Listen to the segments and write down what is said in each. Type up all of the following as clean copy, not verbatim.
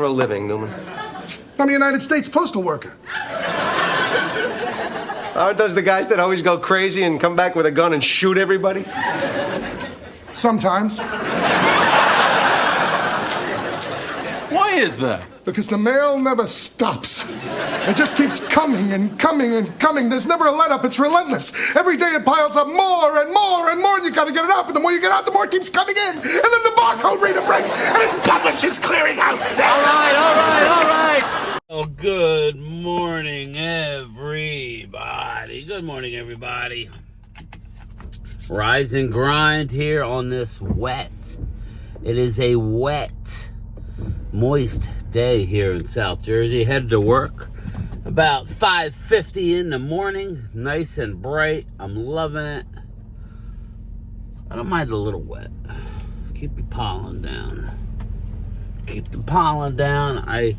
a living, Newman? I'm a United States postal worker. Aren't those the guys that always go crazy and come back with a gun and shoot everybody? Sometimes. Why is that? Because the mail never stops. It just keeps coming and coming and coming. There's never a let-up. It's relentless. Every day it piles up more and more and more, and you gotta get it out. And the more you get out, the more it keeps coming in. And then the barcode reader breaks, and it's Publishers Clearinghouse Day. All right. Oh, good morning, everybody. Good morning, everybody. Rise and grind here on this wet. It is a wet, moist day here in South Jersey. Headed to work about 5:50 in the morning. Nice and bright. I'm loving it. I don't mind a little wet. Keep the pollen down. Keep the pollen down. I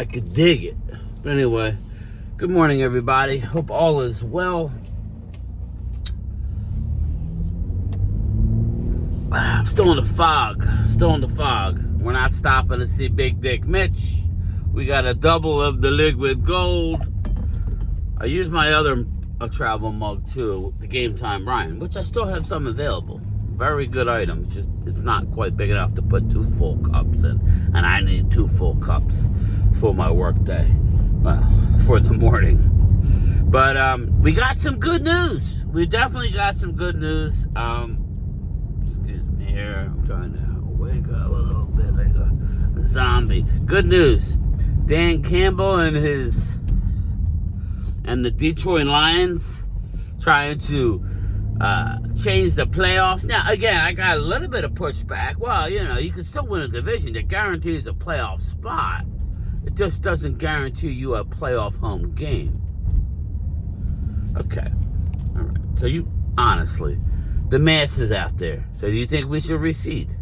could dig it. But anyway, good morning, everybody. Hope all is well. I'm still in the fog. We're not stopping to see Big Dick Mitch. We got a double of the liquid gold. I use my other travel mug too, the Game Time Brian, which I still have some available. Very good item. Just it's not quite big enough to put 2 full cups in, and I need 2 full cups for my work day. Well, for the morning. But we got some good news. We definitely got some good news. Excuse me here. I'm trying to wake up a little bit like a zombie. Good news. Dan Campbell and the Detroit Lions trying to change the playoffs. Now, again, I got a little bit of pushback. Well, you can still win a division that guarantees a playoff spot. It just doesn't guarantee you a playoff home game. Okay. All right. So honestly, the masses out there. So do you think we should recede?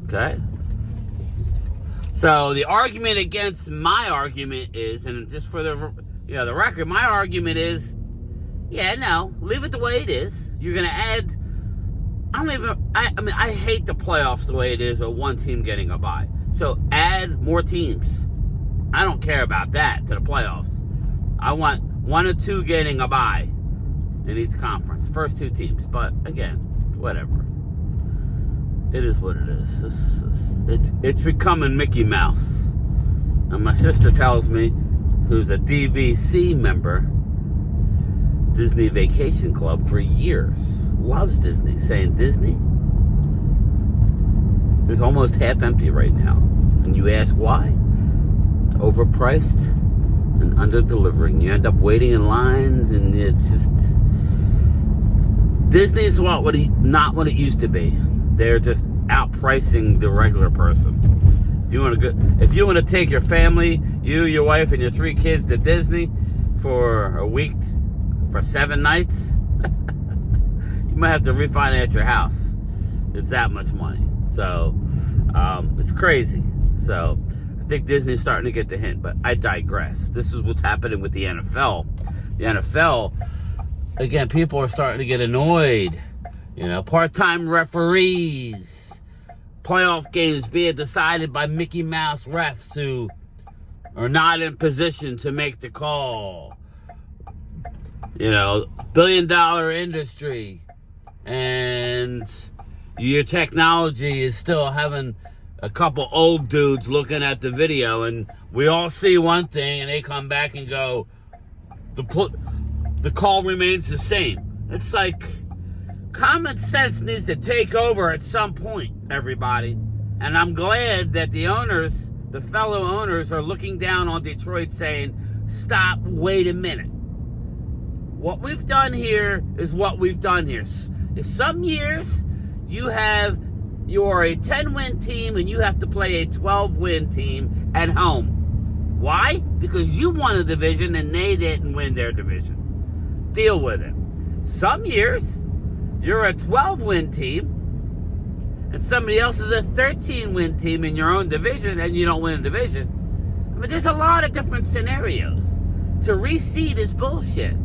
Okay. So the argument against my argument is, and just for the record, my argument is, leave it the way it is. You're gonna add. I hate the playoffs the way it is, with one team getting a bye. So add more teams. I don't care about that to the playoffs. I want 1 or 2 getting a bye in each conference. First 2 teams. But again, whatever. It is what it is. It's becoming Mickey Mouse. And my sister tells me, who's a DVC member, Disney Vacation Club for years, loves Disney, saying Disney is almost half empty right now. And you ask why? It's overpriced and under-delivering. You end up waiting in lines, and it's just... Disney's not what it used to be. They're just outpricing the regular person. If you want to take your family, you, your wife, and your 3 kids to Disney for a week, for 7 nights, you might have to refinance your house. It's that much money. So, it's crazy. So, I think Disney's starting to get the hint, but I digress. This is what's happening with the NFL. The NFL, again, people are starting to get annoyed. Part-time referees, playoff games being decided by Mickey Mouse refs who are not in position to make the call. Billion-dollar industry, and your technology is still having a couple old dudes looking at the video, and we all see one thing, and they come back and go, the call remains the same. It's like common sense needs to take over at some point, everybody. And I'm glad that the fellow owners, are looking down on Detroit saying, stop, wait a minute. What we've done here is what we've done here. Some years, you are a 10-win team and you have to play a 12-win team at home. Why? Because you won a division and they didn't win their division. Deal with it. Some years, you're a 12-win team and somebody else is a 13-win team in your own division and you don't win a division. There's a lot of different scenarios. To reseed is bullshit.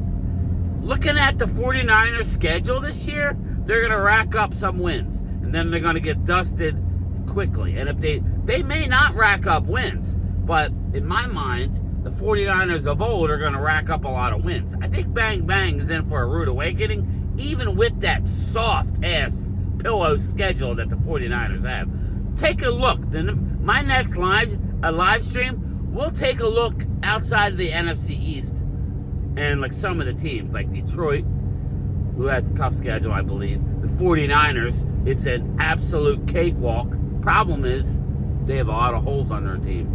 Looking at the 49ers schedule this year, they're going to rack up some wins. And then they're going to get dusted quickly. And if they may not rack up wins, but in my mind, the 49ers of old are going to rack up a lot of wins. I think Bang Bang is in for a rude awakening, even with that soft-ass pillow schedule that the 49ers have. Take a look. My next live stream, we'll take a look outside of the NFC East and like some of the teams, like Detroit, who has a tough schedule, I believe. The 49ers, it's an absolute cakewalk. Problem is, they have a lot of holes on their team.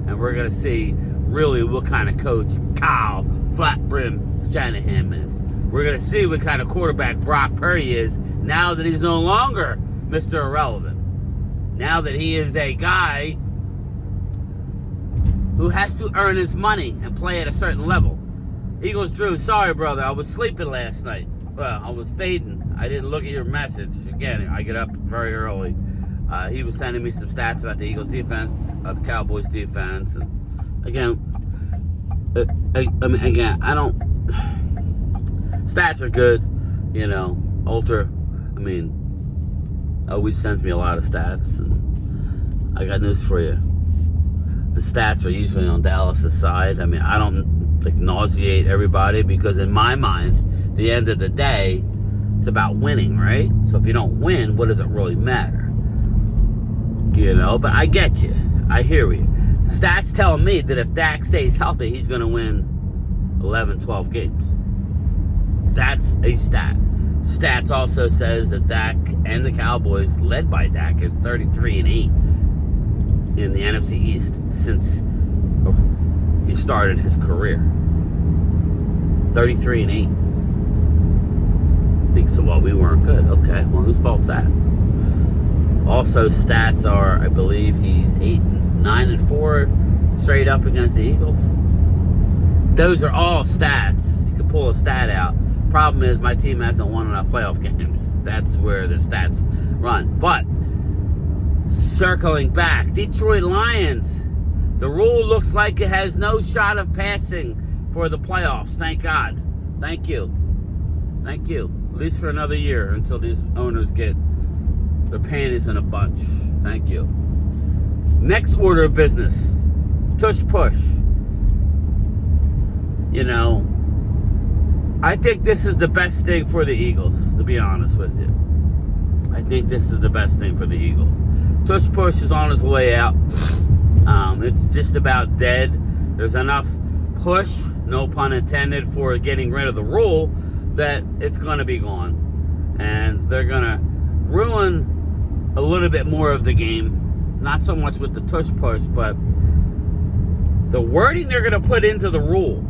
And we're going to see really what kind of coach Kyle Flat Brim Shanahan is. We're going to see what kind of quarterback Brock Purdy is now that he's no longer Mr. Irrelevant. Now that he is a guy who has to earn his money and play at a certain level. Eagles Drew, sorry brother, I was sleeping last night. Well, I was fading. I didn't look at your message. Again, I get up very early. He was sending me some stats about the Eagles defense, the Cowboys defense. And again, I don't... Stats are good, you know. Ultra, always sends me a lot of stats. And I got news for you. The stats are usually on Dallas' side. I don't nauseate everybody because in my mind, at the end of the day, it's about winning, right? So if you don't win, what does it really matter? You know, but I get you. I hear you. Stats tell me that if Dak stays healthy, he's going to win 11, 12 games. That's a stat. Stats also says that Dak and the Cowboys, led by Dak, is 33-8 in the NFC East since he started his career. 33-8. Think so? Well, we weren't good. Okay. Well, whose fault's that? Also, stats are, I believe, he's 9-4 straight up against the Eagles. Those are all stats. You can pull a stat out. Problem is, my team hasn't won enough playoff games. That's where the stats run. But circling back, Detroit Lions. The rule looks like it has no shot of passing for the playoffs. Thank God. Thank you. Thank you. At least for another year until these owners get their panties in a bunch. Thank you. Next order of business. Tush push. You know, I think this is the best thing for the Eagles, to be honest with you. I think this is the best thing for the Eagles. Tush push is on his way out. It's just about dead. There's enough push, no pun intended, for getting rid of the rule that it's going to be gone. And they're going to ruin a little bit more of the game. Not so much with the tush push, but the wording they're going to put into the rule.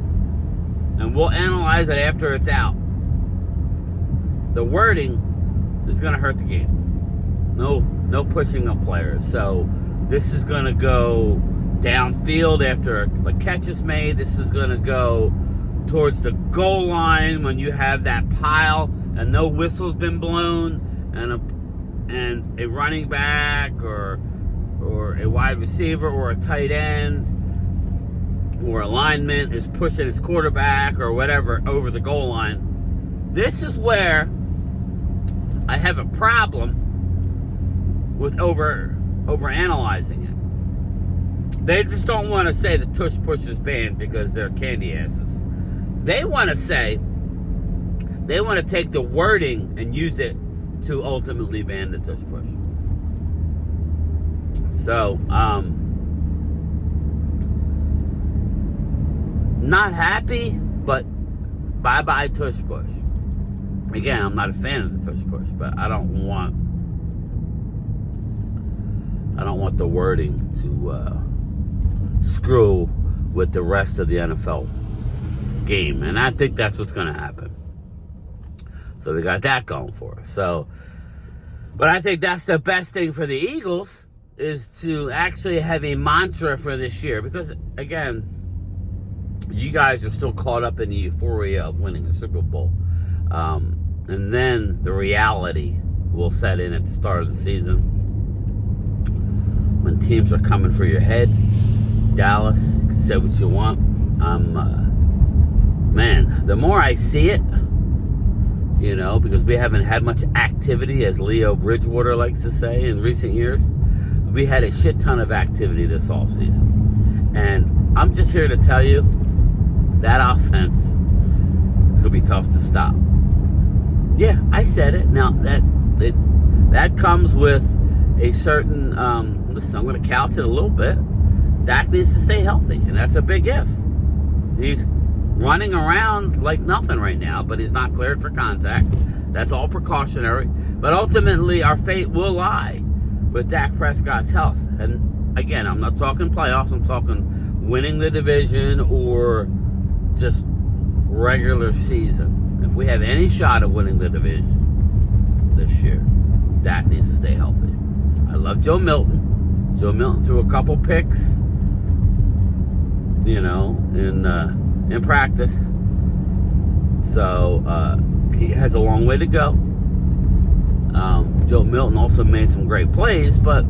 And we'll analyze it after it's out. The wording is going to hurt the game. No pushing of players. So this is going to go downfield after a catch is made. This is going to go towards the goal line when you have that pile and no whistle's been blown and a running back or a wide receiver or a tight end or a lineman is pushing his quarterback or whatever over the goal line. This is where I have a problem with over analyzing it. They just don't want to say the tush push is banned because they're candy asses. They want to take the wording and use it to ultimately ban the tush push. So, not happy, but bye-bye tush push. Again, I'm not a fan of the tush push, but I don't want the wording to screw with the rest of the NFL game, and I think that's what's going to happen. So we got that going for us. So, but I think that's the best thing for the Eagles is to actually have a mantra for this year, because again, you guys are still caught up in the euphoria of winning a Super Bowl, and then the reality will set in at the start of the season when teams are coming for your head. Dallas, say what you want. Man, the more I see it, you know, because we haven't had much activity, as Leo Bridgewater likes to say, in recent years. we had a shit ton of activity this offseason. And I'm just here to tell you that offense, it's going to be tough to stop. Yeah, I said it. Now, that comes with a certain, listen, I'm going to couch it a little bit. Dak needs to stay healthy, and that's a big if. He's running around like nothing right now, but he's not cleared for contact. That's all precautionary. But ultimately, our fate will lie with Dak Prescott's health. And again, I'm not talking playoffs. I'm talking winning the division or just regular season. If we have any shot of winning the division this year, Dak needs to stay healthy. I love Joe Milton. Joe Milton threw a couple picks, in practice. So he has a long way to go. Joe Milton also made some great plays, but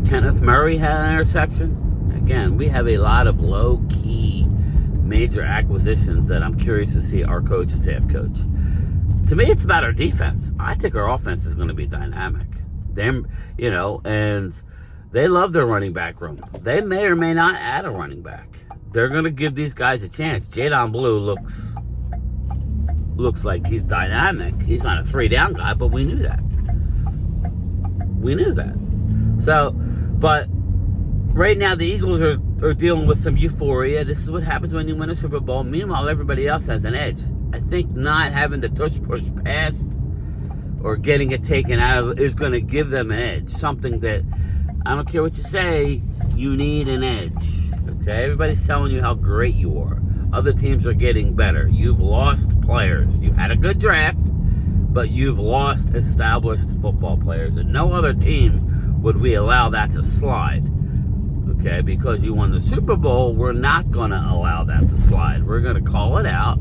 Kenneth Murray had an interception. Again, we have a lot of low-key major acquisitions that I'm curious to see our coach staff coach. To me, it's about our defense. I think our offense is going to be dynamic. And they love their running back room. They may or may not add a running back. They're going to give these guys a chance. Jadon Blue looks like he's dynamic. He's not a 3-down guy, but we knew that. So, but right now the Eagles are dealing with some euphoria. This is what happens when you win a Super Bowl. Meanwhile, everybody else has an edge. I think not having to push past or getting it taken out of is going to give them an edge. Something that, I don't care what you say, you need an edge. Okay? Everybody's telling you how great you are. Other teams are getting better. You've lost players. You had a good draft, but you've lost established football players. And no other team would we allow that to slide. Okay? Because you won the Super Bowl, we're not going to allow that to slide. We're going to call it out.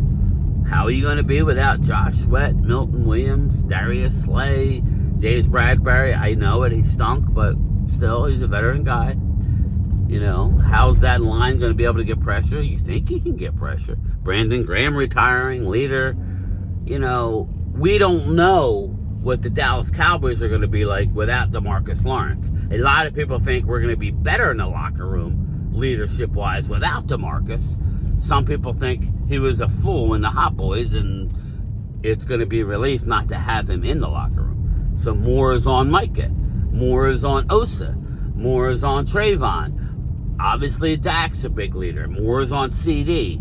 How are you going to be without Josh Sweat, Milton Williams, Darius Slay, James Bradbury? I know it, he stunk, but still, he's a veteran guy. How's that line going to be able to get pressure? You think he can get pressure. Brandon Graham retiring, leader. We don't know what the Dallas Cowboys are going to be like without DeMarcus Lawrence. A lot of people think we're going to be better in the locker room, leadership-wise, without DeMarcus. Some people think he was a fool in the Hot Boys, and it's going to be a relief not to have him in the locker room. So more is on Micah. More is on Osa. More is on Trayvon. Obviously, Dak's a big leader. More is on CD.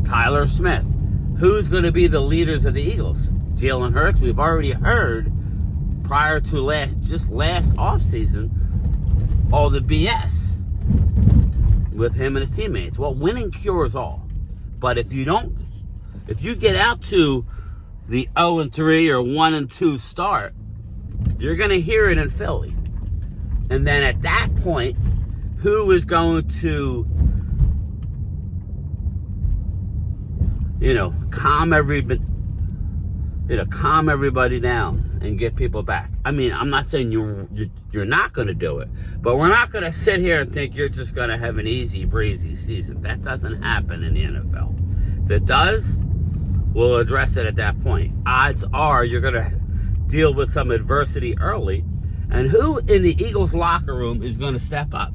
Tyler Smith. Who's going to be the leaders of the Eagles? Jalen Hurts. We've already heard prior to last offseason all the BS with him and his teammates. Well, winning cures all. But if you get out to the 0-3 or 1-2 start, you're going to hear it in Philly. And then at that point, who is going to, calm everybody down and get people back? I mean, I'm not saying you're not going to do it, but we're not going to sit here and think you're just going to have an easy breezy season. That doesn't happen in the NFL. If it does, we'll address it at that point. Odds are you're going to deal with some adversity early. And who in the Eagles locker room is going to step up?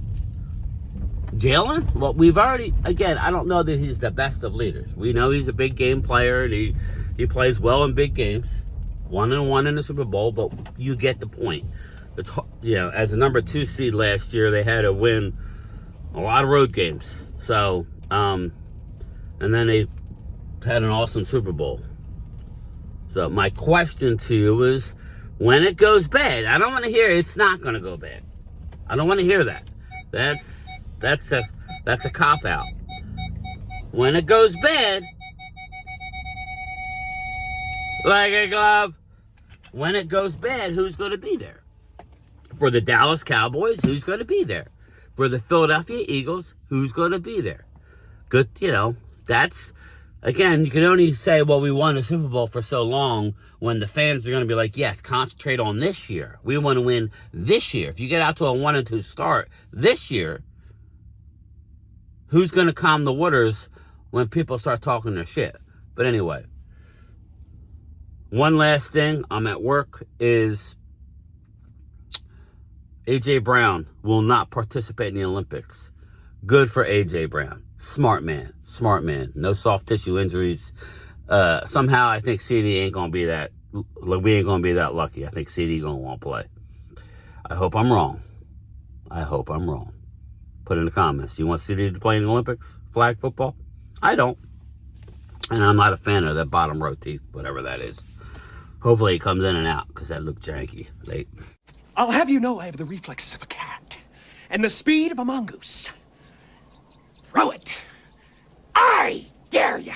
Jalen? Well, I don't know that he's the best of leaders. We know he's a big game player, and he plays well in big games. 1-1 in the Super Bowl, but you get the point. As a number 2 seed last year, they had to win a lot of road games. So, and then they had an awesome Super Bowl. So my question to you is, when it goes bad, I don't want to hear it's not going to go bad. I don't want to hear that. That's a cop-out. When it goes bad, like a glove. When it goes bad, who's going to be there? For the Dallas Cowboys, who's going to be there? For the Philadelphia Eagles, who's going to be there? Good, that's, again, you can only say, well, we won the Super Bowl for so long when the fans are going to be like, yes, concentrate on this year. We want to win this year. If you get out to a 1-2 start this year, who's going to calm the waters when people start talking their shit? But anyway, One last thing, I'm at work, is A.J. Brown will not participate in the Olympics. Good for A.J. Brown. Smart man. Smart man. No soft tissue injuries. Somehow I think CD ain't going to be that, we ain't going to be that lucky. I think CD going to want to play. I hope I'm wrong. I hope I'm wrong. Put in the comments. Do you want CD to play in the Olympics? Flag football? I don't. And I'm not a fan of that bottom row teeth, whatever that is. Hopefully it comes in and out, because that looked janky late. I'll have you know I have the reflexes of a cat and the speed of a mongoose. Throw it. I dare ya.